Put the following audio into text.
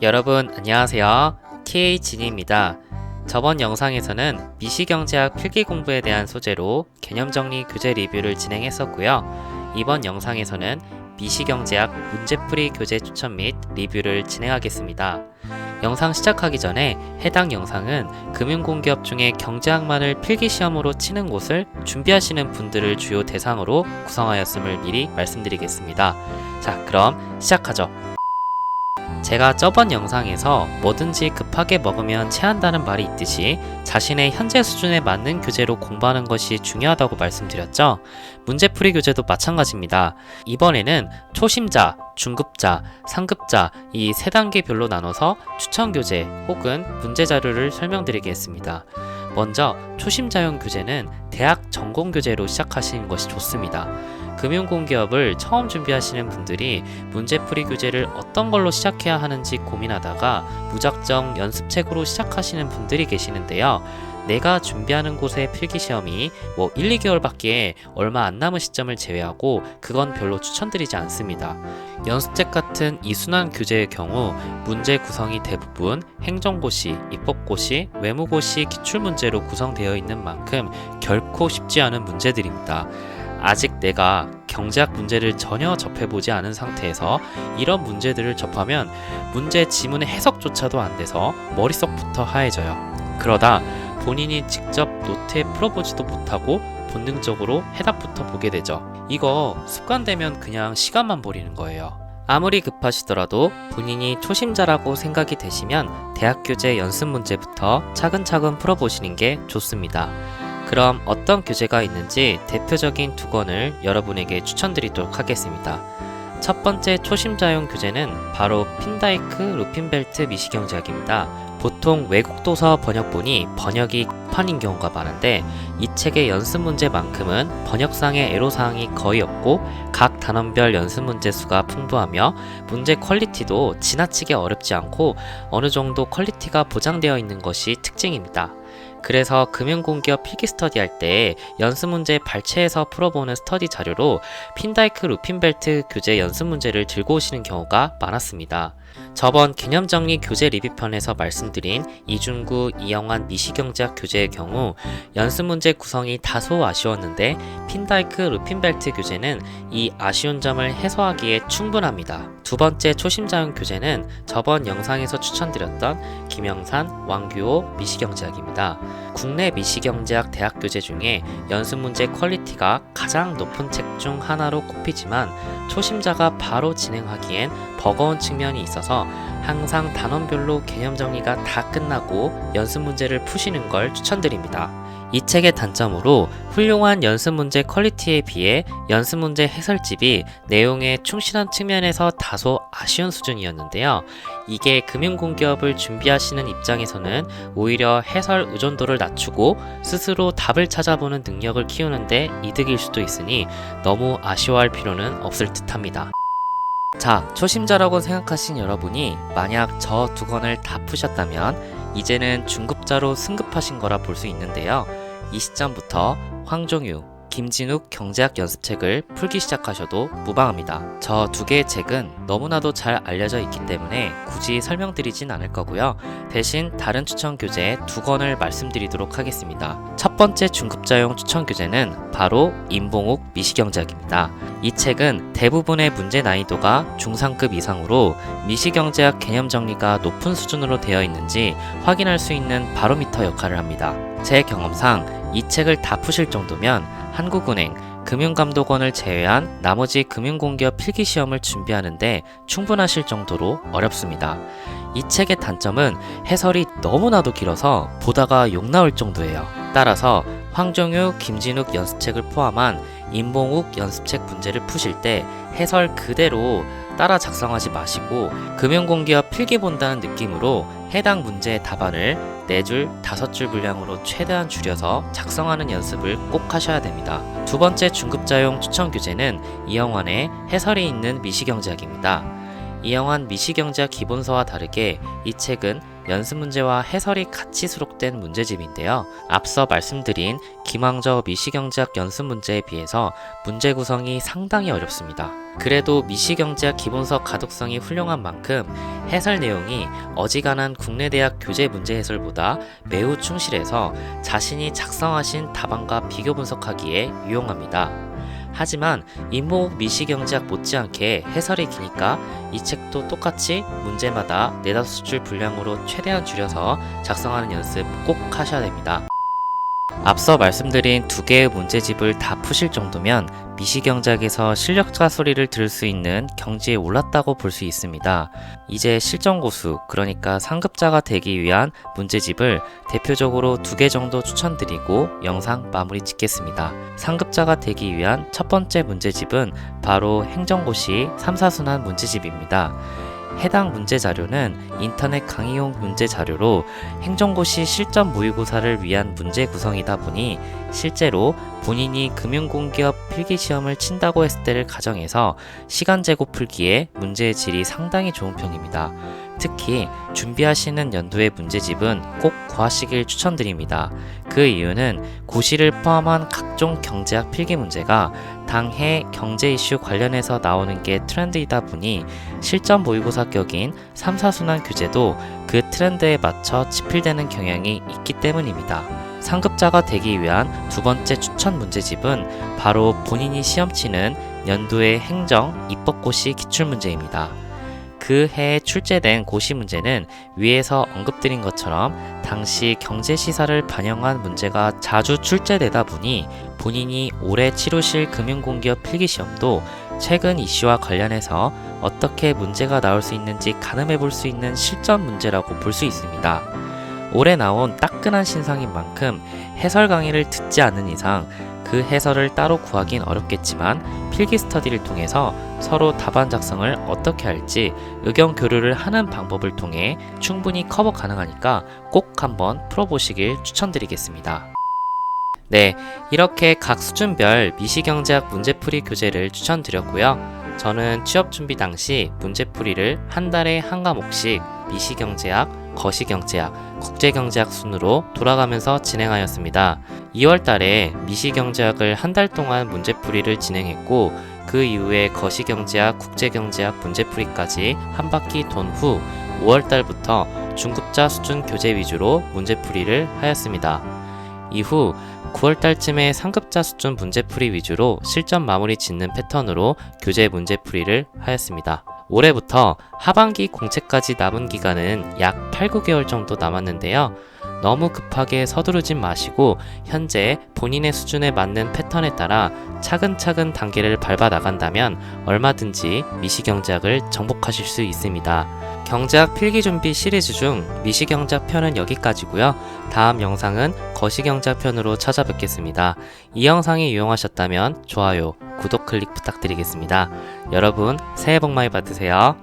여러분 안녕하세요. TA 진입니다. 저번 영상에서는 미시경제학 필기 공부에 대한 소재로 개념정리 교재 리뷰를 진행했었고요. 이번 영상에서는 미시경제학 문제풀이 교재 추천 및 리뷰를 진행하겠습니다. 영상 시작하기 전에 해당 영상은 금융공기업 중에 경제학만을 필기시험으로 치는 곳을 준비하시는 분들을 주요 대상으로 구성하였음을 미리 말씀드리겠습니다. 자, 그럼 시작하죠. 제가 저번 영상에서 뭐든지 급하게 먹으면 체한다는 말이 있듯이 자신의 현재 수준에 맞는 교재로 공부하는 것이 중요하다고 말씀드렸죠. 문제풀이 교재도 마찬가지입니다. 이번에는 초심자, 중급자, 상급자 이 세 단계별로 나눠서 추천 교재 혹은 문제 자료를 설명드리겠습니다. 먼저 초심자용 교재는 대학 전공 교재로 시작하시는 것이 좋습니다. 금융공기업을 처음 준비하시는 분들이 문제풀이 교재를 어떤 걸로 시작해야 하는지 고민하다가 무작정 연습책으로 시작하시는 분들이 계시는데요. 내가 준비하는 곳의 필기시험이 1, 2개월밖에 얼마 안 남은 시점을 제외하고 그건 별로 추천드리지 않습니다. 연습책 같은 이순환 교재의 경우 문제 구성이 대부분 행정고시, 입법고시, 외무고시 기출문제로 구성되어 있는 만큼 결코 쉽지 않은 문제들입니다. 아직 내가 경제학 문제를 전혀 접해보지 않은 상태에서 이런 문제들을 접하면 문제 지문의 해석조차도 안 돼서 머릿속부터 하얘져요. 그러다 본인이 직접 노트에 풀어보지도 못하고 본능적으로 해답부터 보게 되죠. 이거 습관되면 그냥 시간만 버리는 거예요. 아무리 급하시더라도 본인이 초심자라고 생각이 되시면 대학 교재 연습 문제부터 차근차근 풀어보시는 게 좋습니다. 그럼 어떤 교재가 있는지 대표적인 두 권을 여러분에게 추천드리도록 하겠습니다. 첫 번째 초심자용 교재는 바로 핀다이크 루핀벨트 미시경제학입니다. 보통 외국 도서 번역본이 번역이 판인 경우가 많은데 이 책의 연습 문제만큼은 번역상의 애로사항이 거의 없고 각 단원별 연습 문제 수가 풍부하며 문제 퀄리티도 지나치게 어렵지 않고 어느 정도 퀄리티가 보장되어 있는 것이 특징입니다. 그래서 금융공기업 필기 스터디 할 때 연습 문제 발췌해서 풀어보는 스터디 자료로 핀다이크 루핀벨트 교재 연습 문제를 들고 오시는 경우가 많았습니다. 저번 개념정리 교재 리뷰편에서 말씀드린 이준구, 이영환 미시경제학 교재의 경우 연습 문제 구성이 다소 아쉬웠는데 핀다이크 루핀벨트 교재는 이 아쉬운 점을 해소하기에 충분합니다. 두 번째 초심자용 교재는 저번 영상에서 추천드렸던 김영산, 왕규호 미시경제학입니다. 국내 미시경제학 대학 교재 중에 연습 문제 퀄리티가 가장 높은 책 중 하나로 꼽히지만 초심자가 바로 진행하기엔 버거운 측면이 있어서 항상 단원별로 개념 정리가 다 끝나고 연습 문제를 푸시는 걸 추천드립니다. 이 책의 단점으로 훌륭한 연습 문제 퀄리티에 비해 연습 문제 해설집이 내용에 충실한 측면에서 다소 아쉬운 수준이었는데요. 이게 금융공기업을 준비하시는 입장에서는 오히려 해설 의존도를 낮추고 스스로 답을 찾아보는 능력을 키우는데 이득일 수도 있으니 너무 아쉬워할 필요는 없을 듯합니다. 자, 초심자라고 생각하신 여러분이 만약 저 두 권을 다 푸셨다면 이제는 중급자로 승급하신 거라 볼 수 있는데요. 이 시점부터 황종유, 김진욱 경제학 연습책을 풀기 시작하셔도 무방합니다. 저 두 개의 책은 너무나도 잘 알려져 있기 때문에 굳이 설명드리진 않을 거고요. 대신 다른 추천 교재 두 권을 말씀드리도록 하겠습니다. 첫 번째 중급자용 추천 교재는 바로 임봉욱 미시경제학입니다. 이 책은 대부분의 문제 난이도가 중상급 이상으로 미시경제학 개념 정리가 높은 수준으로 되어 있는지 확인할 수 있는 바로미터 역할을 합니다. 제 경험상 이 책을 다 푸실 정도면 한국은행, 금융감독원을 제외한 나머지 금융공기업 필기시험을 준비하는데 충분하실 정도로 어렵습니다. 이 책의 단점은 해설이 너무나도 길어서 보다가 욕 나올 정도예요. 따라서 황종유, 김진욱 연습책을 포함한 임봉욱 연습책 문제를 푸실 때 해설 그대로 따라 작성하지 마시고 금융공기업 필기 본다는 느낌으로 해당 문제의 답안을 4줄, 5줄 분량으로 최대한 줄여서 작성하는 연습을 꼭 하셔야 됩니다. 두 번째 중급자용 추천 교재는 이영환의 해설이 있는 미시경제학입니다. 이영환 미시경제학 기본서와 다르게 이 책은 연습 문제와 해설이 같이 수록된 문제집인데요. 앞서 말씀드린 김황저 미시경제학 연습 문제에 비해서 문제 구성이 상당히 어렵습니다. 그래도 미시경제학 기본서 가독성이 훌륭한 만큼 해설 내용이 어지간한 국내 대학 교재 문제 해설보다 매우 충실해서 자신이 작성하신 답안과 비교 분석하기에 유용합니다. 하지만 인목 미시경제학 못지않게 해설이 기니까 이 책도 똑같이 문제마다 4-5줄 분량으로 최대한 줄여서 작성하는 연습 꼭 하셔야 됩니다. 앞서 말씀드린 두 개의 문제집을 다 푸실 정도면 미시경제학에서 실력자 소리를 들을 수 있는 경지에 올랐다고 볼 수 있습니다. 이제 실전고수, 그러니까 상급자가 되기 위한 문제집을 대표적으로 2개 정도 추천드리고 영상 마무리 짓겠습니다. 상급자가 되기 위한 첫 번째 문제집은 바로 행정고시 3-4순환 문제집입니다. 해당 문제 자료는 인터넷 강의용 문제 자료로 행정고시 실전 모의고사를 위한 문제 구성이다 보니 실제로 본인이 금융공기업 필기시험을 친다고 했을 때를 가정해서 시간 재고 풀기에 문제의 질이 상당히 좋은 편입니다. 특히 준비하시는 연도의 문제집은 꼭 구하시길 추천드립니다. 그 이유는 고시를 포함한 각종 경제학 필기 문제가 당해 경제 이슈 관련해서 나오는 게 트렌드이다 보니 실전 모의고사 격인 3-4순환 교재도 그 트렌드에 맞춰 집필되는 경향이 있기 때문입니다. 상급자가 되기 위한 두 번째 추천 문제집은 바로 본인이 시험 치는 연도의 행정, 입법고시 기출문제입니다. 그 해에 출제된 고시 문제는 위에서 언급드린 것처럼 당시 경제시사를 반영한 문제가 자주 출제되다 보니 본인이 올해 치르실 금융공기업 필기시험도 최근 이슈와 관련해서 어떻게 문제가 나올 수 있는지 가늠해 볼 수 있는 실전 문제라고 볼 수 있습니다. 올해 나온 따끈한 신상인 만큼 해설 강의를 듣지 않는 이상 그 해설을 따로 구하긴 어렵겠지만 필기 스터디를 통해서 서로 답안 작성을 어떻게 할지 의견 교류를 하는 방법을 통해 충분히 커버 가능하니까 꼭 한번 풀어보시길 추천드리겠습니다. 네, 이렇게 각 수준별 미시경제학 문제풀이 교재를 추천드렸고요. 저는 취업 준비 당시 문제풀이를 한 달에 한 과목씩 미시경제학, 거시경제학, 국제경제학 순으로 돌아가면서 진행하였습니다. 2월 달에 미시경제학을 한 달 동안 문제풀이를 진행했고 그 이후에 거시경제학, 국제경제학 문제풀이까지 한 바퀴 돈 후 5월 달부터 중급자 수준 교재 위주로 문제풀이를 하였습니다. 이후 9월 달쯤에 상급자 수준 문제풀이 위주로 실전 마무리 짓는 패턴으로 교재 문제풀이를 하였습니다. 올해부터 하반기 공채까지 남은 기간은 약 8-9개월 정도 남았는데요. 너무 급하게 서두르진 마시고 현재 본인의 수준에 맞는 패턴에 따라 차근차근 단계를 밟아 나간다면 얼마든지 미시경제학을 정복하실 수 있습니다. 경제학 필기준비 시리즈 중 미시경제학 편은 여기까지고요. 다음 영상은 거시경제학 편으로 찾아뵙겠습니다. 이 영상이 유용하셨다면 좋아요, 구독 클릭 부탁드리겠습니다. 여러분 새해 복 많이 받으세요.